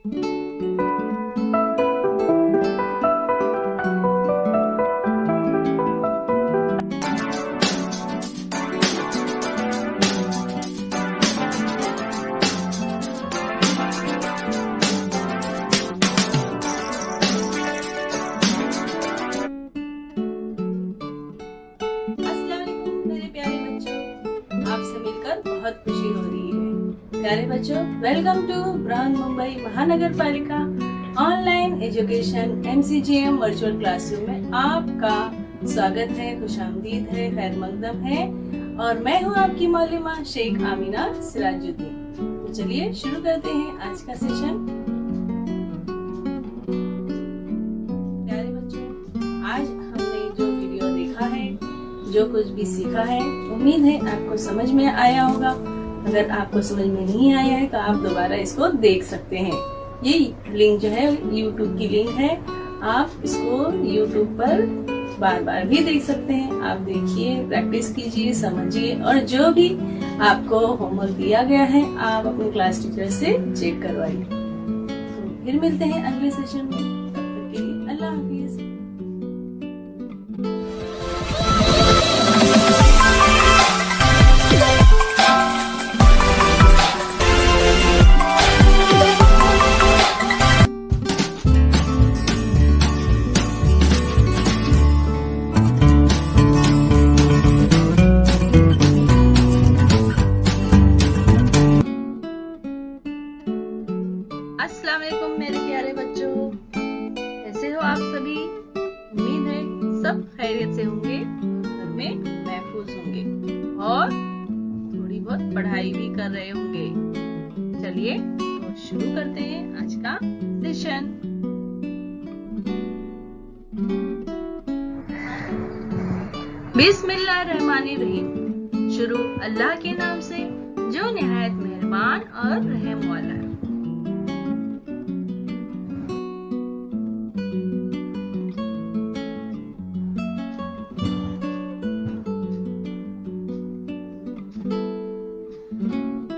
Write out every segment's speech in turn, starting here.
आपसे मिलकर बहुत खुशी हो रही है। प्यारे बच्चों, वेलकम टू बृहन्मुंबई महानगर पालिका online education MCGM virtual classroom में आपका स्वागत है, खुशामदीद है, खैर मकदम है। और मैं हूँ आपकी मौलिमा शेख आमीना सिराजुद्दीन। तो चलिए शुरू करते हैं आज का सेशन। प्यारे बच्चों, आज हमने जो वीडियो देखा है, जो कुछ भी सीखा है, उम्मीद है आपको समझ में आया होगा। अगर आपको समझ में नहीं आया है तो आप दोबारा इसको देख सकते हैं। ये लिंक जो है YouTube की लिंक है, आप इसको YouTube पर बार बार भी देख सकते हैं। आप देखिए, प्रैक्टिस कीजिए, समझिए और जो भी आपको होमवर्क दिया गया है आप अपने क्लास टीचर से चेक करवाइए। तो फिर मिलते हैं अगले सेशन में। तब तक के लिए अल्लाह हाफिज। अस्सलाम वालेकुम मेरे प्यारे बच्चों, कैसे हो आप सभी? उम्मीद है सब खैरियत से होंगे, घर में महफूज होंगे और थोड़ी बहुत पढ़ाई भी कर रहे होंगे। चलिए तो शुरू करते हैं आज का सेशन। बिस्मिल्लाहिर्रहमानिर्रहीम। शुरू अल्लाह के नाम से जो निहायत मेहरबान और रहम वाला है।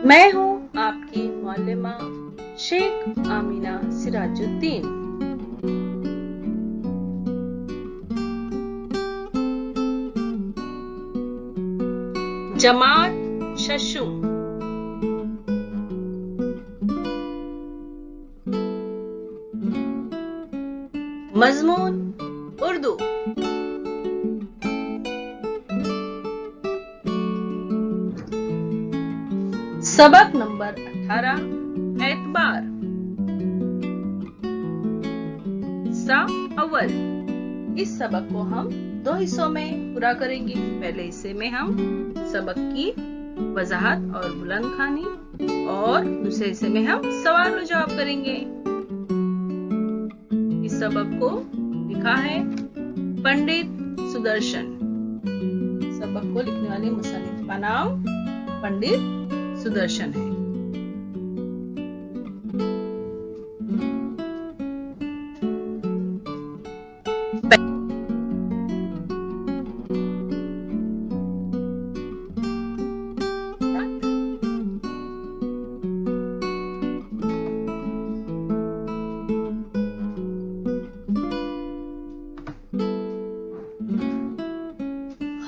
मैं हूँ आपकी मौलिमा शेख आमीना सिराजुद्दीन। जमात शशुम। मजमून उर्दू। सबक नंबर 18 एतबार। हिस्सा अव्वल। इस सबक को हम 2 हिस्सों में पूरा करेंगे। पहले हिस्से में हम सबक की वजाहत और बुलंद खानी और दूसरे हिस्से में हम सवाल और जवाब करेंगे। इस सबक को लिखा है पंडित सुदर्शन। सबक को लिखने वाले मुसन्निफ का नाम पंडित सुदर्शन है।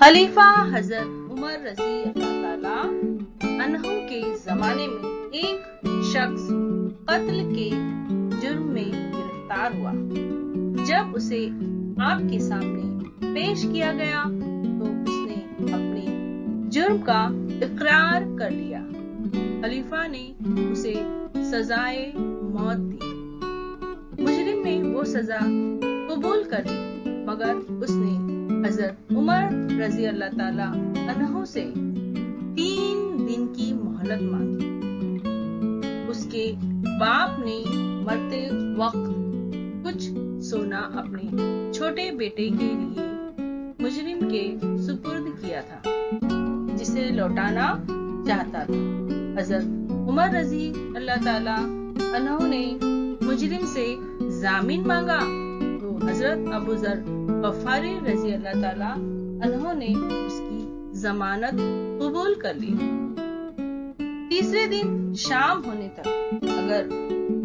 खलीफा हजरत उमर रजी अल्लाह ताला अन्हु के जमाने में एक शख्स कत्ल के जुर्म में गिरफ्तार हुआ। जब उसे आपके सामने पेश किया गया तो उसने अपने जुर्म का इकरार कर लिया। खलीफा ने उसे सजाए मौत दी। मुजरिम ने वो सजा कबूल कर ली, मगर उसने हजरत उमर रजी अल्लाह ताला अन्हु से 3 दिन की मोहलत मांगी। उसके बाप ने मरते वक्त कुछ सोना अपने छोटे बेटे के लिए मुजरिम के सुपुर्द किया था, जिसे लौटाना चाहता था। हजरत उमर रजी अल्लाह ताला अन्हु ने मुजरिम से जामीन मांगा तो हजरत अबू जर गफारी रजी अल्लाह ताला अन्हु ने उसकी जमानत कबूल कर ली। तीसरे दिन शाम होने तक अगर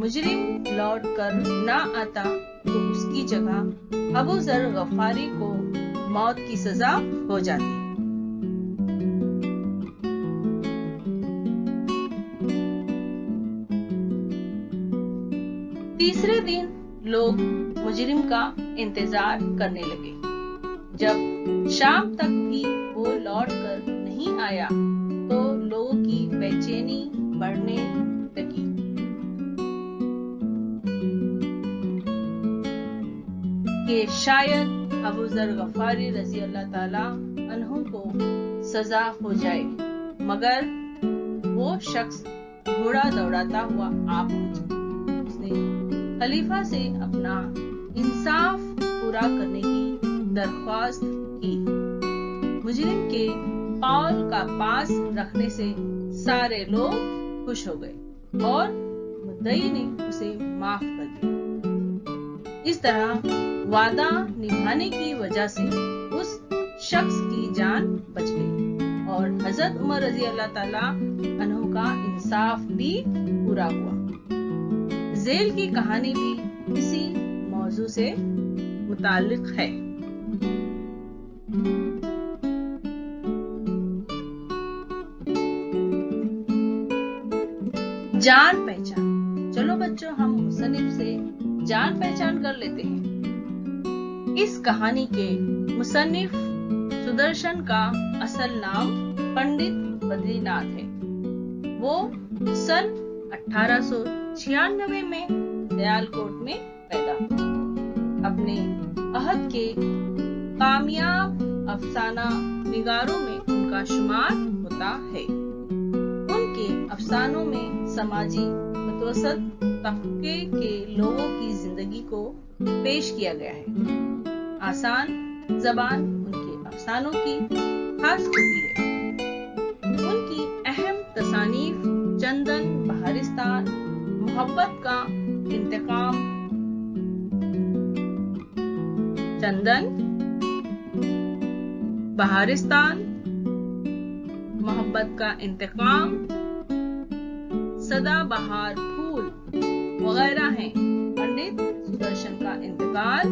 मुजरिम लौट कर ना आता तो उसकी जगह अबू जर गफारी को मौत की सजा हो जाती। तीसरे दिन लोग मुजरिम का इंतजार करने लगे। जब शाम तक भी वो लौट कर नहीं आया तो लोगों की बेचैनी बढ़ने लगी। कि शायद अबू जर गफारी रजी अल्लाह ताला अन्हु को सजा हो जाए, मगर वो शख्स घोड़ा दौड़ाता हुआ आ पहुंचा। उसने खलीफा से अपना इंसाफ पूरा करने की दरख्वास्त की। मुजरिम के कौल का पास रखने से सारे लोग खुश हो गए और मुद्दई ने उसे माफ कर दिया। इस तरह वादा निभाने की वजह से उस शख्स की जान बच गई और हजरत उमर रजी अल्लाह ताला अन्हु का इंसाफ भी पूरा हुआ। जेल की कहानी भी इसी मौजू से मुताल्लिक है। जान पहचान। चलो बच्चों, हम मुसन्निफ से जान पहचान कर लेते हैं। इस कहानी के मुसन्निफ सुदर्शन का असल नाम पंडित बद्रीनाथ है। वो सन 1896 में दयालकोट में पैदा हुआ। अपने अहद के कामयाब अफसाना निगारों में उनका शुमार होता है। उनके अफसानों में समाजी मुतवस्सित तबके के लोगों की जिंदगी को पेश किया गया है। आसान जबान उनके अफसानों की खास खूबी है। उनकी अहम तसानीफ चंदन, बहारिस्तान, मोहब्बत का इंतकाम, चंदन, बहारिस्तान, मोहब्बत का इंतकाम, सदाबहार फूल वगैरह हैं। पंडित सुदर्शन का इंतकाल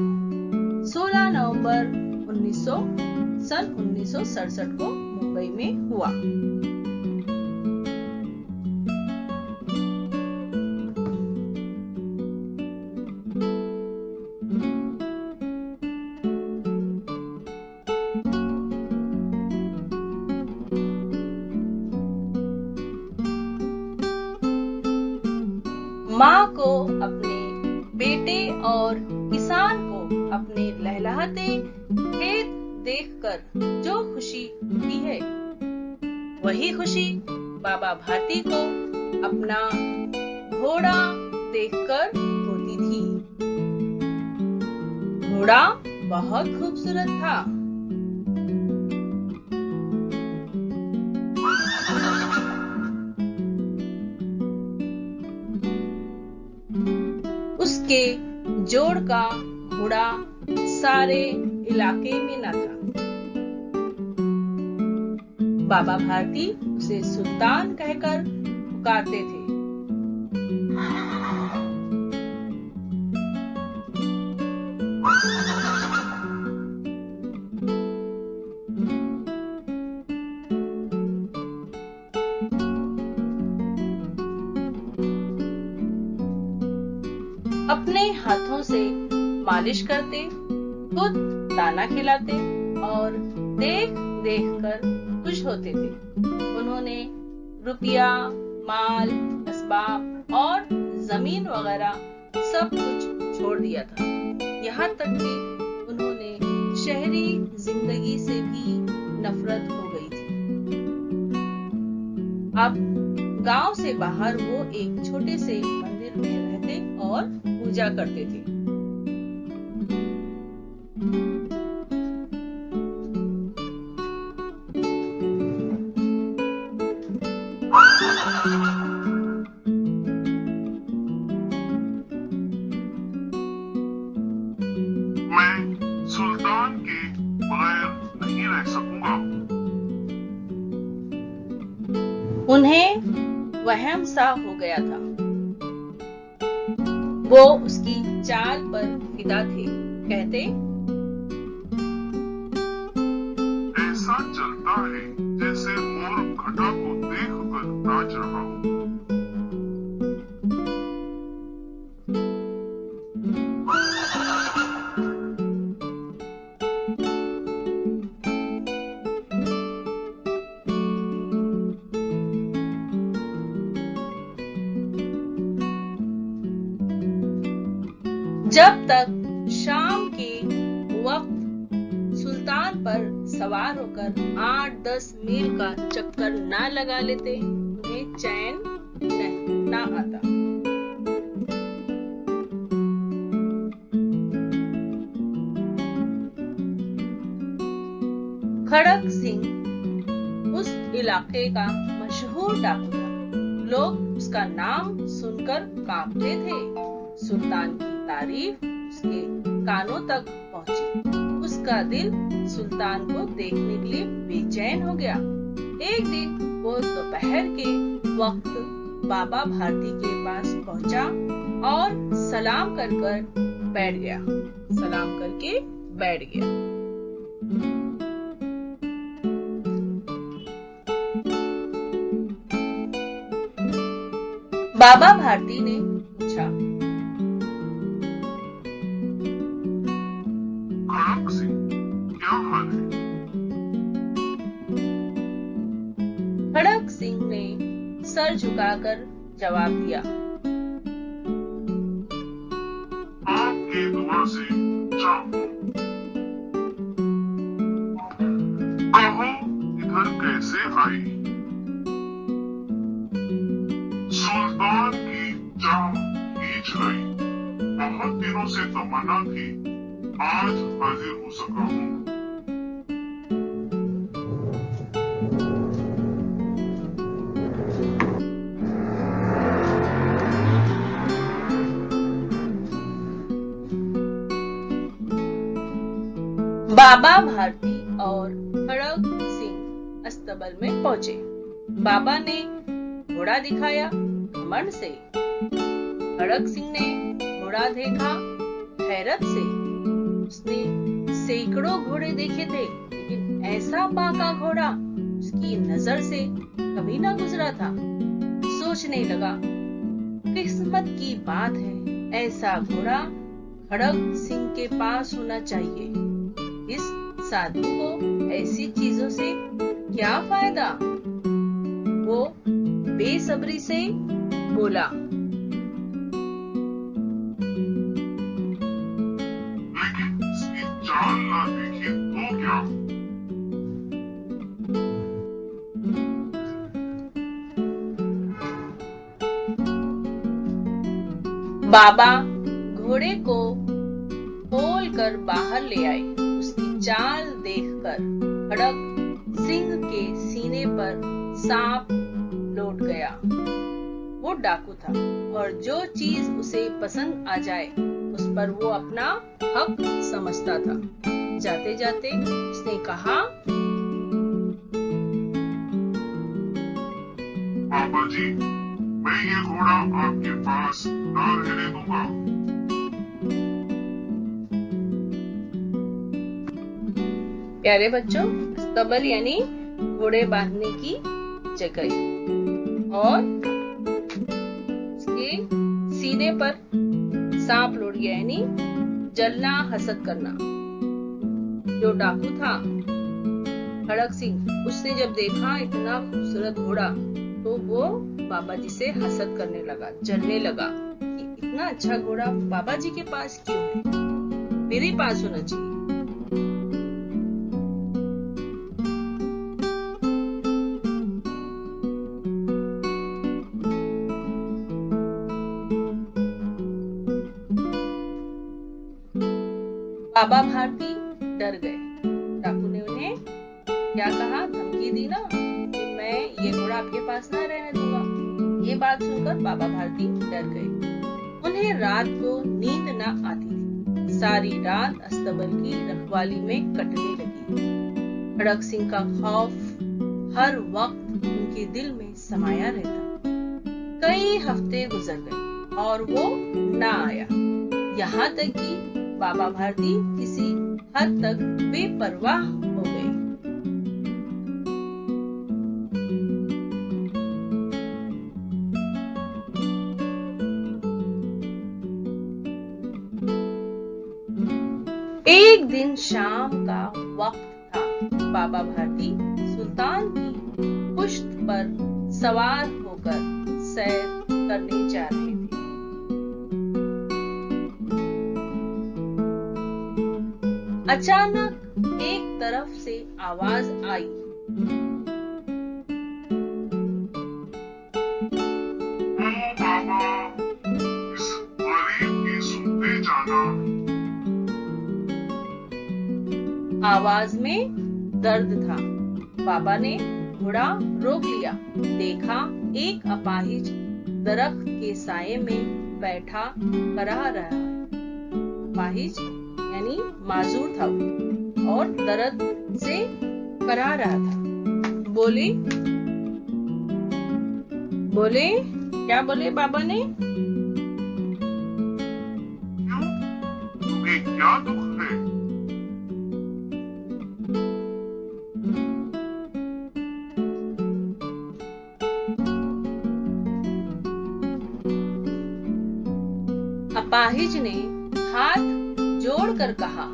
16 नवंबर 1967 को मुंबई में हुआ। माँ को अपने बेटे और किसान को अपने लहलहाते खेत देखकर जो खुशी होती है, वही खुशी बाबा भारती को अपना घोड़ा देखकर होती थी। घोड़ा बहुत खूबसूरत था। उसके जोड़ का घोड़ा सारे इलाके में न था। बाबा भारती उसे सुल्तान कहकर पुकारते थे। अपने हाथों से मालिश करते, खुद दाना खिलाते और देख देख कर खुश होते थे। उन्होंने रुपया, माल, असबाब और जमीन वगैरह सब कुछ छोड़ दिया था। यहाँ तक कि उन्होंने शहरी जिंदगी से भी नफरत हो गई थी। अब गांव से बाहर वो एक छोटे से मंदिर में रहते और पूजा करते थे। मैं सुल्तान के बगैर नहीं रह सकूंगा। उन्हें वहम सा हो गया था। वो उसकी चाल पर फिदा थे। कहते, ऐसा चलता है जैसे मोर घटा को देखकर नाच रहा हो। जब तक शाम के वक्त सुल्तान पर सवार होकर 8-10 मील का चक्कर ना लगा लेते, उन्हें चैन ना आता। खड़क सिंह उस इलाके का मशहूर डाकू था। लोग उसका नाम सुनकर कांपते थे। सुल्तान की तारीफ उसके कानों तक पहुंची। उसका दिल सुल्तान को देखने के लिए बेचैन हो गया। एक दिन वो दोपहर के वक्त बाबा भारती के पास पहुंचा और सलाम करके बैठ गया। बाबा भारती ने पूछा, खड़क सिंह, क्या हाल है? खड़क सिंह ने सर झुकाकर जवाब दिया, आपकी दुआ से चाहूं। कहो इधर कैसे आई? सुल्तान की चाह खींच गई। बहुत दिनों से तमन्ना थी, आज हाजिर हो सका हूँ। बाबा भारती और खड़क सिंह अस्तबल में पहुंचे। बाबा ने घोड़ा दिखाया घमंड से। खड़क सिंह ने घोड़ा देखा हैरत से। उसने सैकड़ों घोड़े देखे थे, लेकिन ऐसा बांका घोड़ा उसकी नजर से कभी ना गुजरा था। सोचने लगा, किस्मत की बात है, ऐसा घोड़ा खड़क सिंह के पास होना चाहिए। इस साधु को ऐसी चीजों से क्या फायदा? वो बेसब्री से बोला, लेकिन इसकी चाल ना देखी तो क्या? बाबा घोड़े को खोल कर बाहर ले आए। उसकी चाल देखकर खड़क सिंह के सीने पर सांप लौट गया। वो डाकू था और जो चीज उसे पसंद आ जाए उस पर वो अपना हक समझता था। जाते जाते उसने कहा, बाबा जी, मैं ये घोड़ा आपके पास ना रहने दूंगा। प्यारे बच्चों, अस्तबल यानी घोड़े बांधने की जगह, और उसके सीने पर सांप लौट गया यानी जलना हसद करना। जो डाकू था खड़क सिंह, उसने जब देखा इतना खूबसूरत घोड़ा तो वो बाबा जी से हसद करने लगा, जलने लगा कि इतना अच्छा घोड़ा बाबा जी के पास क्यों है, मेरे पास होना चाहिए। बाबा भारती डर गए। डाकू ने उन्हें क्या कहा, धमकी दी ना कि मैं ये घोड़ा आपके पास ना रहने दूंगा। ये बात सुनकर बाबा भारती डर गए। उन्हें रात को नींद ना आती थी। सारी रात अस्तबल की रखवाली में कटने लगी। खड़क सिंह का खौफ हर वक्त उनके दिल में समाया रहता। कई हफ्ते गुजर गए और वो ना आया। यहाँ तक कि बाबा भारती किसी हद तक बेपरवाह हो गए। एक दिन शाम का वक्त था। बाबा भारती सुल्तान की पुश्त पर सवार होकर सैर करने जा रहे थे। अचानक एक तरफ से आवाज आई, ओ बाबा, इस गरीब की सुनते जाना। आवाज में दर्द था। बाबा ने घोड़ा रोक लिया। देखा एक अपाहिज दरख्त के साये में बैठा कराह रहा है। अपाहिज यानी माजूर था वो, और दर्द से कराह रहा था। बोले क्या बोले बाबा ने? क्यों? तुम्हें क्या दुख है? अपाहिज ने हाथ जोड़कर कहा,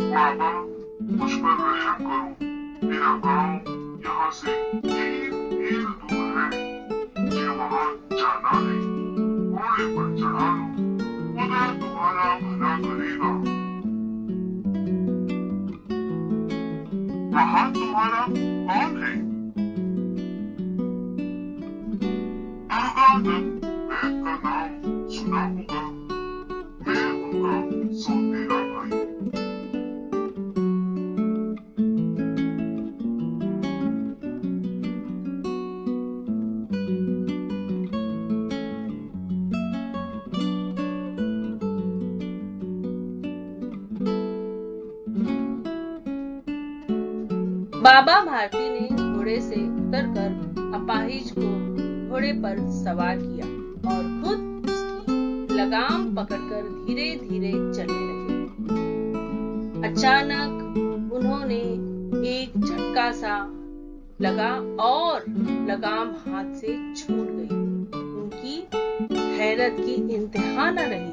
बाबा, मुझ पर रहम करो। मेरा गांव यहाँ से 3 मील दूर है। मुझे वहाँ जाना है। घोड़े पर चढ़ा लो, खुदा तुम्हारा भला करेगा। वहाँ तुम्हारा कौन है? दुर्गानंद वैद का नाम सुना होगा। मैं उनका सौतेला भाई। बाबा भारती ने घोड़े से उतरकर अपाहिज को घोड़े पर सवार किया और खुद उसकी लगाम पकड़कर धीरे धीरे चलने लगे। अचानक उन्होंने एक झटका सा लगा और लगाम हाथ से छूट गई। उनकी हैरत की इंतहा न रही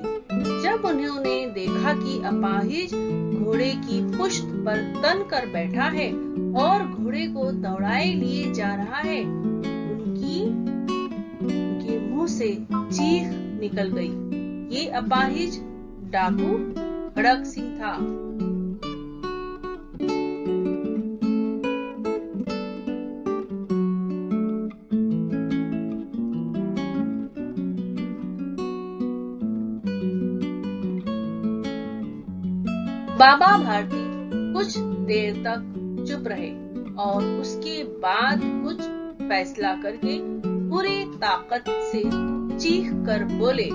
जब उन्होंने देखा कि अपाहिज घोड़े की पुश्त पर तन कर बैठा है और घोड़े को दौड़ाए लिए जा रहा है। उनके मुंह से चीख निकल गई। ये अपाहिज डाकू खड़क सिंह था। बाबा भारती कुछ देर तक चुप रहे और उसके बाद कुछ फैसला करके पूरी ताकत से चीख कर बोले,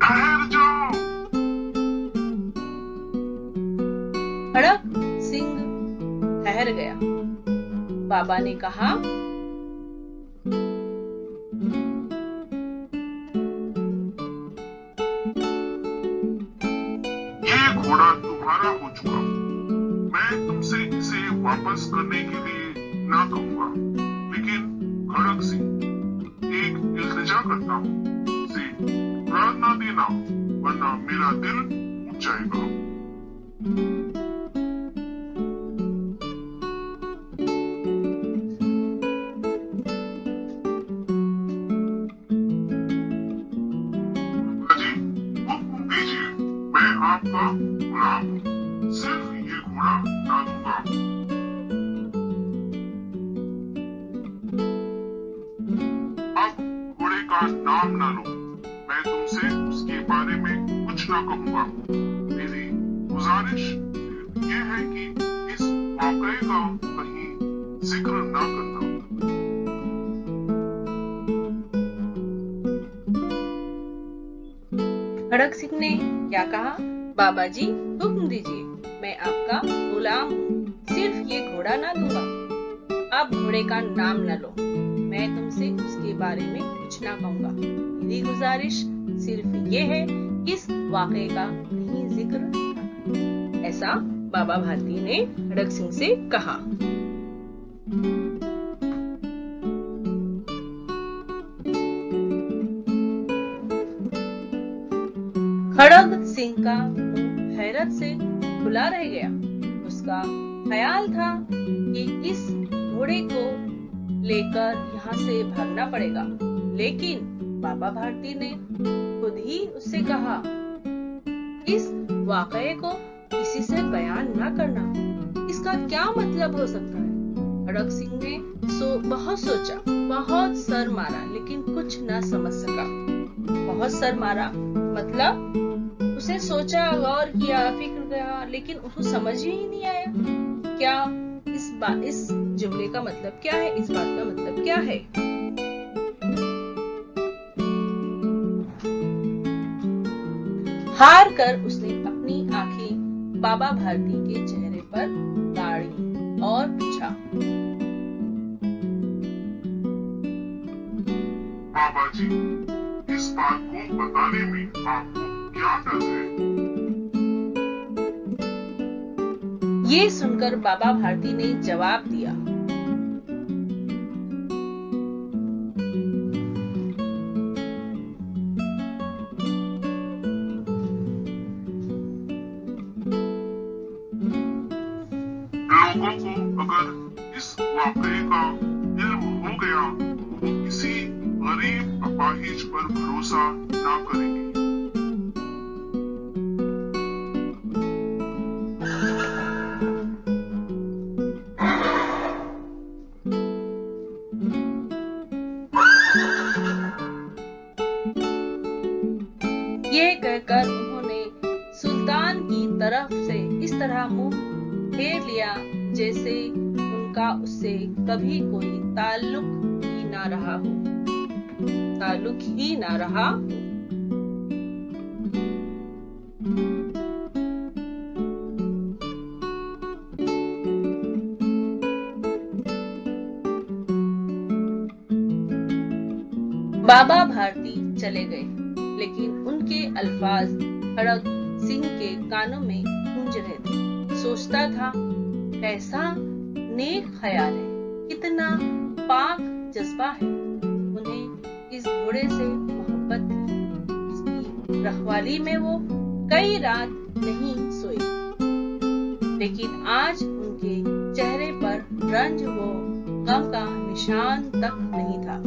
ठहर जाओ। खड़क सिंह ठहर गया। बाबा ने कहा, घोड़ा तुम्हारा हो चुका। मैं तुमसे इसे वापस करने के लिए ना कहूँगा, लेकिन खड़क सिंह एक इल्तिजा करता हूँ, इसे प्राण ना देना, वरना मेरा दिल टूट जाएगा। हुक्म दीजिए, मैं आपका गुलाम हूँ। सिर्फ ये घोड़ा ना दूंगा। अब घोड़े का नाम ना लो। मैं तुमसे उसके बारे में कुछ ना कहूँगा। मेरी गुजारिश ये है कि इस वाकये का कहीं जिक्र ना करना। खड़क सिंह ने क्या कहा? बाबा जी हुक्म दीजिए, मैं आपका गुलाम हूँ। सिर्फ ये घोड़ा घोड़ा ना दूंगा। अब घोड़े का नाम न लो, मैं तुमसे उसके बारे में कुछ ना कहूंगा। मेरी गुजारिश सिर्फ ये है कि इस वाकये का कहीं जिक्र न करो। ऐसा बाबा भारती ने खड़ग सिंह से कहा। खड़ग सिंह का मुंह हैरत से खुला रह गया। उसका ख्याल था कि इस घोड़े को लेकर यहाँ से भागना पड़ेगा, लेकिन बाबा भारती ने खुद ही उससे कहा, इस वाकये को किसी से बयान ना करना। इसका क्या मतलब हो सकता है? खड़ग सिंह ने बहुत सोचा, बहुत सर मारा, लेकिन कुछ ना समझ सका। बहुत सर मारा मतलब उसे सोचा, गौर किया, फिक्र किया, लेकिन उसको समझ ही नहीं आया क्या इस जुमले का मतलब क्या है, इस बात का मतलब क्या है। हार कर उसने अपनी आंखें बाबा भारती के चेहरे पर गाड़ी और पूछा, बाबा जी, इस बात को बताने में आपको क्या डर है? ये सुनकर बाबा भारती ने जवाब दिया, लोगों को अगर इस वाकये का इल्म हो गया तो वो किसी गरीब अपाहिज पर भरोसा ना करेंगे। ये कहकर उन्होंने सुल्तान की तरफ से इस तरह मुंह फेर लिया जैसे उनका उससे कभी कोई ताल्लुक ही ना रहा हो। बाबा भारती चले गए, लेकिन उनके अल्फाज खड़ग सिंह के कानों में गूंज रहे थे। सोचता था, कैसा नेक ख्याल है, कितना पाक जज्बा है। उन्हें इस घोड़े से मोहब्बत थी। उसकी रखवाली में वो कई रात नहीं सोए, लेकिन आज उनके चेहरे पर रंज व गम का निशान तक नहीं था।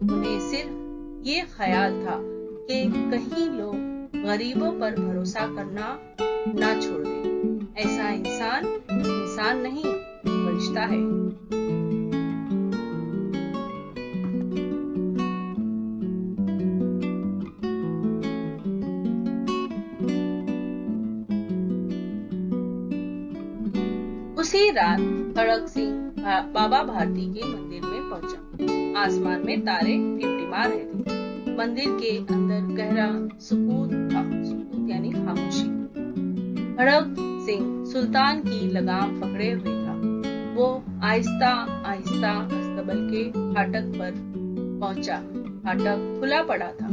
उन्हें सिर्फ ये ख्याल था कि कहीं लोग गरीबों पर भरोसा करना ना छोड़ दें। ऐसा इंसान नहीं, फरिश्ता है। उसी रात खड़ग सिंह बाबा भारती के मंदिर में पहुंचा। आसमान में तारे टिमटिमा रहे थे। मंदिर के अंदर गहरा सुकूत था, सुकूत यानी खामोशी। खड़ग सिंह सुल्तान की लगाम पकड़े हुए था। वो आहिस्ता आहिस्ता अस्तबल के फाटक पर पहुंचा। फाटक खुला पड़ा था।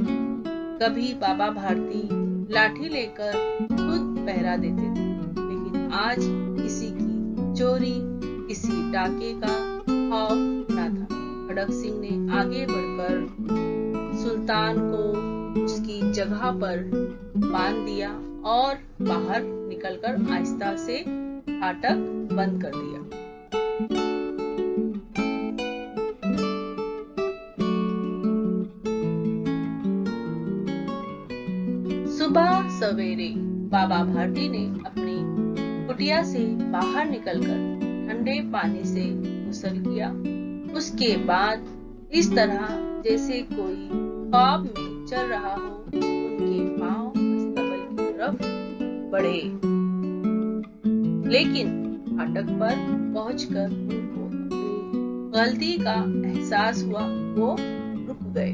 कभी बाबा भारती लाठी लेकर खुद पहरा देते थे, लेकिन आज किसी की चोरी, किसी डाके का खौफ न था। खड़ग सिंह ने आगे बढ़कर सुल्तान को उसकी जगह पर बांध दिया और बाहर निकलकर आहिस्ता से फाटक बंद कर दिया। सुबह सवेरे बाबा भारती ने अपनी कुटिया से बाहर निकलकर ठंडे पानी से गुस्ल किया। उसके बाद इस तरह जैसे कोई ख्वाब में चल रहा हो, उनके पांव अस्तबल की तरफ बढ़े, लेकिन फाटक पर पहुंचकर उनको अपनी गलती का एहसास हुआ। वो रुक गए।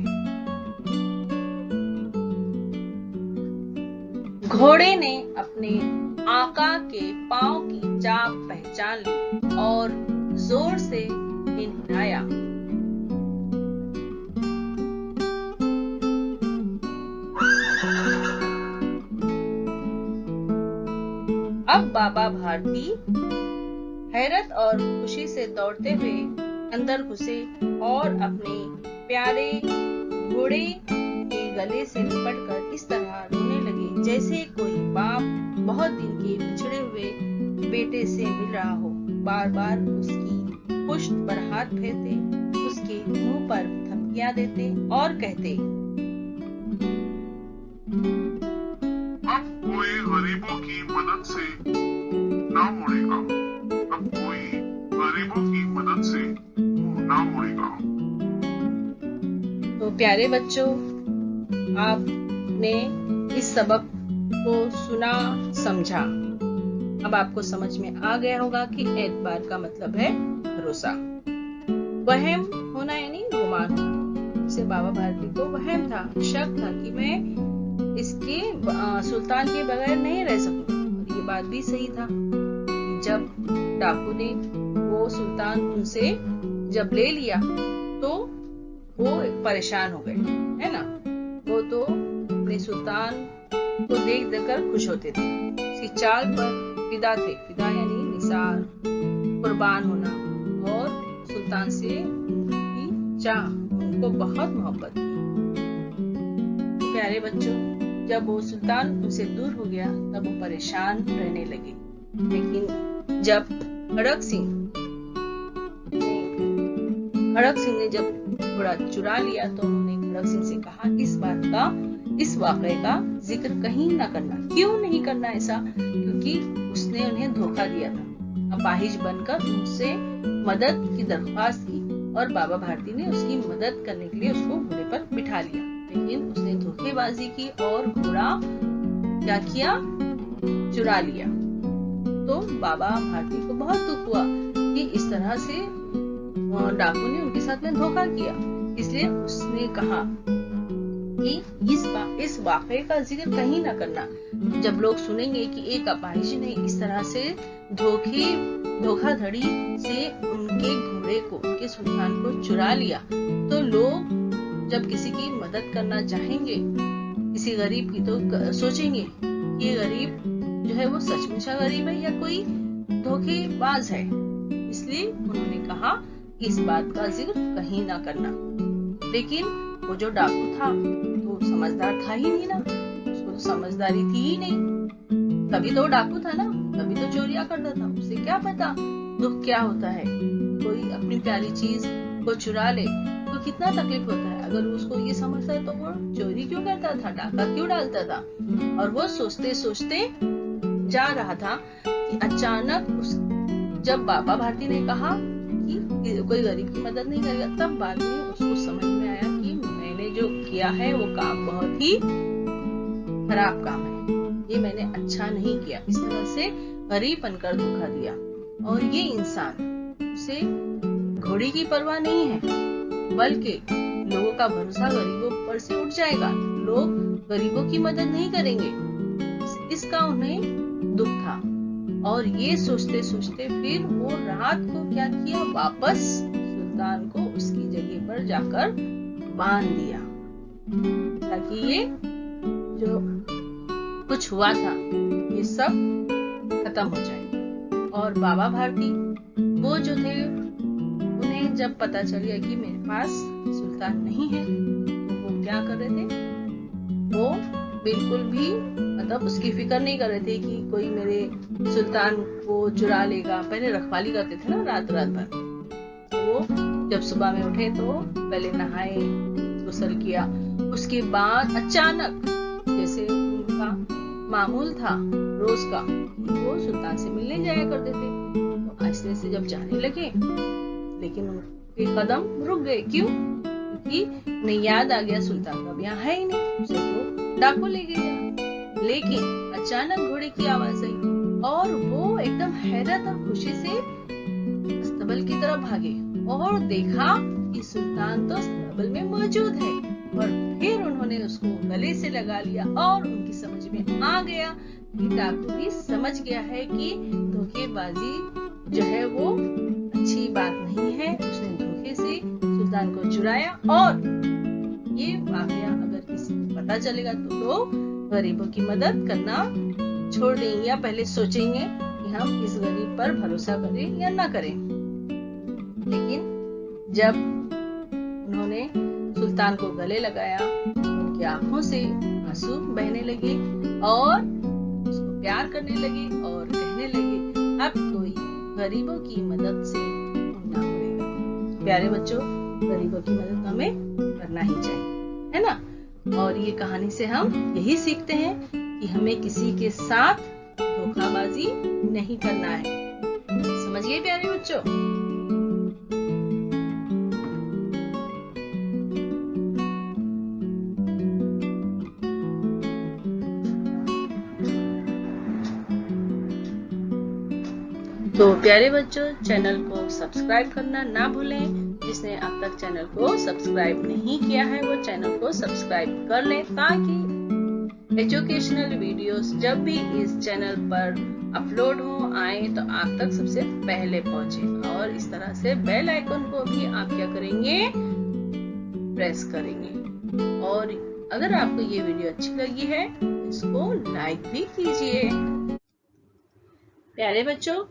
घोड़े ने अपने आका के पांव की चाप पहचान ली और जोर से हिनहिनाया। अब बाबा भारती हैरत और खुशी से दौड़ते हुए अंदर घुसे और अपने प्यारे घोड़े के गले से लिपटकर इस तरह रोने लगे जैसे कोई बाप बहुत दिन के बिछड़े हुए बेटे से मिल रहा हो। बार बार उसकी पुष्ट पर हाथ फेरते, उसके मुंह पर थपकियां देते और कहते, अब कोई गरीबों की मदद से ना मुड़ेगा, अब कोई गरीबों की मदद से ना मुड़ेगा। तो प्यारे बच्चों, आपने इस सबक को सुना, समझा। अब आपको समझ में आ गया होगा कि एतबार का मतलब है भरोसा। वहम होना यानी गुमान होना। जैसे बाबा भारती को वहम था, शक था कि मैं इसके सुल्तान के बगैर नहीं रह सकूंगा। और ये बात भी सही था। जब डाकू ने वो सुल्तान उनसे जब ले लिया तो वो परेशान हो गए, है ना। वो तो अपने सुल्तान को देख कर खुश होते थे, उसकी चाल पर फिदा थे। फिदा यानी निसार, कुर्बान होना। और सुल्तान से उनकी चाह, उनको बहुत मोहब्बत थी। प्यारे बच्चों, जब वो सुल्तान उनसे दूर हो गया तब वो परेशान रहने लगे। लेकिन जब खड़क सिंह ने जब घोड़ा चुरा लिया तो उन्होंने खड़क सिंह से कहा, इस वाक़े का जिक्र कहीं ना करना। क्यों नहीं करना ऐसा? क्योंकि उसने उन्हें धोखा दिया था। अपाहिज बनकर उनसे मदद की दरख्वास्त की और बाबा भारती ने उसकी मदद करने के लिए उसको घोड़े पर बिठा लिया। लेकिन उसने धोखेबाजी की और घोड़ा क्या किया? चुरा लिया। तो बाबा भारती को बहुत दुख हुआ कि इस तरह से डाकू ने उनके साथ में धोखा किया। इसलिए उसने कहा कि इस वाक़े का जिक्र कहीं ना करना। जब लोग सुनेंगे कि एक अपाहिज ने इस तरह से धोखाधड़ी से उनके घोड़े को, उनके सुल्तान को चुरा लिया, तो लोग जब किसी की मदद करना चाहेंगे, किसी गरीब की, तो सोचेंगे कि ये गरीब जो है वो सचमुच गरीब है या कोई धोखेबाज है। इसलिए उन्होंने कहा कि इस बात का जिक्र कहीं ना करना। लेकिन वो जो डाकू था तो समझदार था ही नहीं ना, उसको तो समझदारी थी ही नहीं। तभी तो डाकू था ना, तभी तो चोरियां करता था। उसे क्या पता दुख क्या होता है। कोई अपनी प्यारी चीज को चुरा ले तो कितना तकलीफ होता है। अगर उसको ये समझता तो वो चोरी क्यों करता था, डाका क्यों डालता था। और वो सोचते सोचते जा रहा था कि अचानक जब बाबा भारती ने कहा कि कोई गरीब की मदद नहीं करेगा, तब बाद में उसको समझ में आया कि मैंने जो किया है वो काम बहुत ही खराब काम है। ये मैंने अच्छा नहीं किया। इस तरह से गरीब बनकर धोखा दिया। और ये इंसान, उसे घोड़ी की परवाह नहीं है, बल्कि लोगों का भरोसा गरीबों पर से उठ जाएगा। लोग गरीबों की मदद नहीं करेंगे, इसका उन्हें दुख था। और ये सोचते सोचते फिर वो रात को क्या किया, वापस सुल्तान को उसकी जगह पर जाकर बांध दिया, ताकि ये जो कुछ हुआ था ये सब खत्म हो जाए। और बाबा भारती वो जो थे, उन्हें जब पता चल गया कि मेरे पास सुल्तान नहीं है, तो वो क्या कर रहे थे, वो बिल्कुल भी मतलब उसकी फिक्र नहीं कर रहे थे कि कोई मेरे सुल्तान को चुरा लेगा। पहले रखवाली करते थे ना रात भर। वो जब सुबह में उठे तो पहले नहाए, गुस्ल किया, उसके बाद अचानक जैसे उनका मामूल था रोज का, वो सुल्तान से मिलने जाया करते थे। तो आहिस्ते से जब जाने लगे, लेकिन उनके कदम रुक गए। क्यों? क्योंकि उन्हें याद आ गया सुल्तान अब यहाँ है ही नहीं, उसे तो डाकू ले गया। लेकिन अचानक घोड़े की आवाज आई और वो एकदम हैरत और खुशी से अस्तबल की तरफ भागे और देखा कि सुल्तान तो अस्तबल में मौजूद है। और फिर उन्होंने उसको गले से लगा लिया और उनकी समझ में आ गया कि डाकू भी समझ गया है कि धोखेबाजी जो है वो अच्छी बात चुराया, और ये वाकया अगर किसी को पता चलेगा तो लोग गरीबों की मदद करना छोड़ देंगे या पहले सोचेंगे कि हम इस गरीब पर भरोसा करें या ना करें। लेकिन जब उन्होंने सुल्तान को गले लगाया, उनकी आंखों से आंसू बहने लगे और उसको प्यार करने लगे और कहने लगे अब कोई गरीबों की मदद से ना मुड़ेगा। प्यारे बच्चों, गरीबों की मदद हमें करना ही चाहिए, है ना। और ये कहानी से हम यही सीखते हैं कि हमें किसी के साथ धोखाबाजी नहीं करना है। समझिए प्यारे बच्चों। तो प्यारे बच्चों, चैनल को सब्सक्राइब करना ना भूलें। जिसने अब तक चैनल को सब्सक्राइब नहीं किया है वो चैनल को सब्सक्राइब कर लें, ताकि एजुकेशनल वीडियोस जब भी इस चैनल पर अपलोड हो आए तो आप तक सबसे पहले पहुंचे। और इस तरह से बेल आइकन को भी आप क्या करेंगे, प्रेस करेंगे। और अगर आपको ये वीडियो अच्छी लगी है तो इसको लाइक भी कीजिए। प्यारे बच्चों,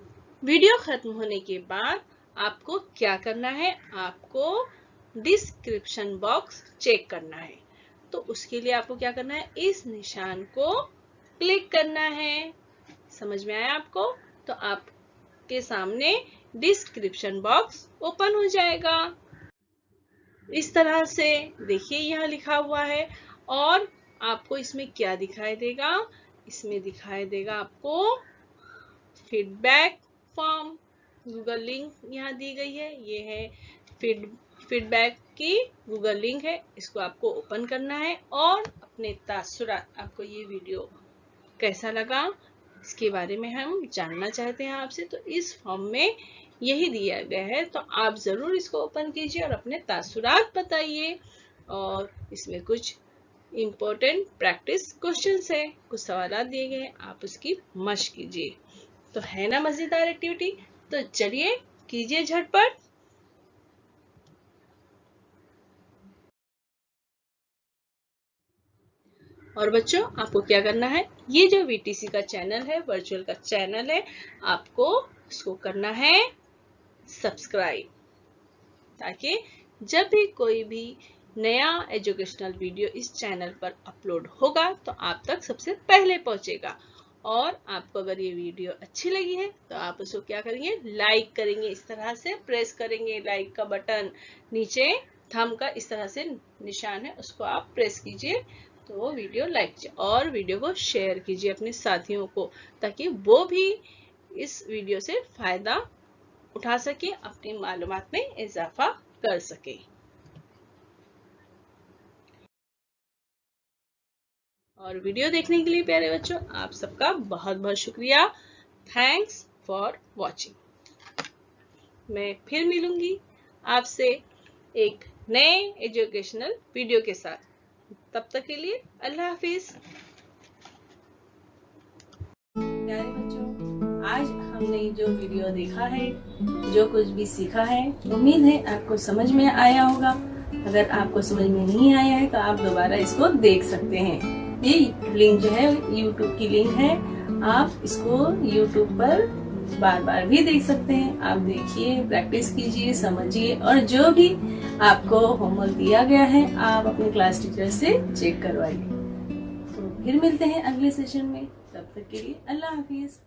वीडियो खत्म होने के बाद आपको क्या करना है, आपको डिस्क्रिप्शन बॉक्स चेक करना है। तो उसके लिए आपको क्या करना है, इस निशान को क्लिक करना है। समझ में आया आपको? तो आपके सामने डिस्क्रिप्शन बॉक्स ओपन हो जाएगा। इस तरह से देखिए यहाँ लिखा हुआ है। और आपको इसमें क्या दिखाई देगा, इसमें दिखाई देगा आपको फीडबैक फॉर्म, गूगल लिंक यहाँ दी गई है। ये है फीडबैक की गूगल लिंक है, इसको आपको ओपन करना है और अपने तासुरात, आपको ये वीडियो कैसा लगा इसके बारे में हम जानना चाहते हैं आपसे। तो इस फॉर्म में यही दिया गया है, तो आप जरूर इसको ओपन कीजिए और अपने तासुरात बताइए। और इसमें कुछ इम्पोर्टेंट प्रैक्टिस क्वेश्चंस है, कुछ सवाल दिए गए हैं, आप उसकी मशक कीजिए। तो है ना मजेदार एक्टिविटी? तो चलिए कीजिए झटपट। और बच्चों, आपको क्या करना है, ये जो वीटीसी का चैनल है, वर्चुअल का चैनल है, आपको इसको करना है सब्सक्राइब, ताकि जब भी कोई भी नया एजुकेशनल वीडियो इस चैनल पर अपलोड होगा तो आप तक सबसे पहले पहुंचेगा। और आपको अगर ये वीडियो अच्छी लगी है तो आप उसको क्या करेंगे, लाइक करेंगे। इस तरह से प्रेस करेंगे लाइक का बटन, नीचे थंब का इस तरह से निशान है, उसको आप प्रेस कीजिए तो वो वीडियो लाइक कीजिए। और वीडियो को शेयर कीजिए अपने साथियों को, ताकि वो भी इस वीडियो से फायदा उठा सके, अपनी मालूमात में इजाफा कर सके। और वीडियो देखने के लिए प्यारे बच्चों आप सबका बहुत बहुत शुक्रिया। Thanks for watching. मैं फिर मिलूंगी आपसे एक नए एजुकेशनल वीडियो के साथ। तब तक के लिए अल्लाह हाफिज। प्यारे बच्चों, आज हमने जो वीडियो देखा है, जो कुछ भी सीखा है, उम्मीद है आपको समझ में आया होगा। अगर आपको समझ में नहीं आया है तो आप दोबारा इसको देख सकते हैं। ये लिंक जो है YouTube की लिंक है, आप इसको YouTube पर बार बार भी देख सकते हैं। आप देखिए, प्रैक्टिस कीजिए, समझिए, और जो भी आपको होमवर्क दिया गया है आप अपने क्लास टीचर से चेक करवाइए। तो फिर मिलते हैं अगले सेशन में, तब तक के लिए अल्लाह हाफिज।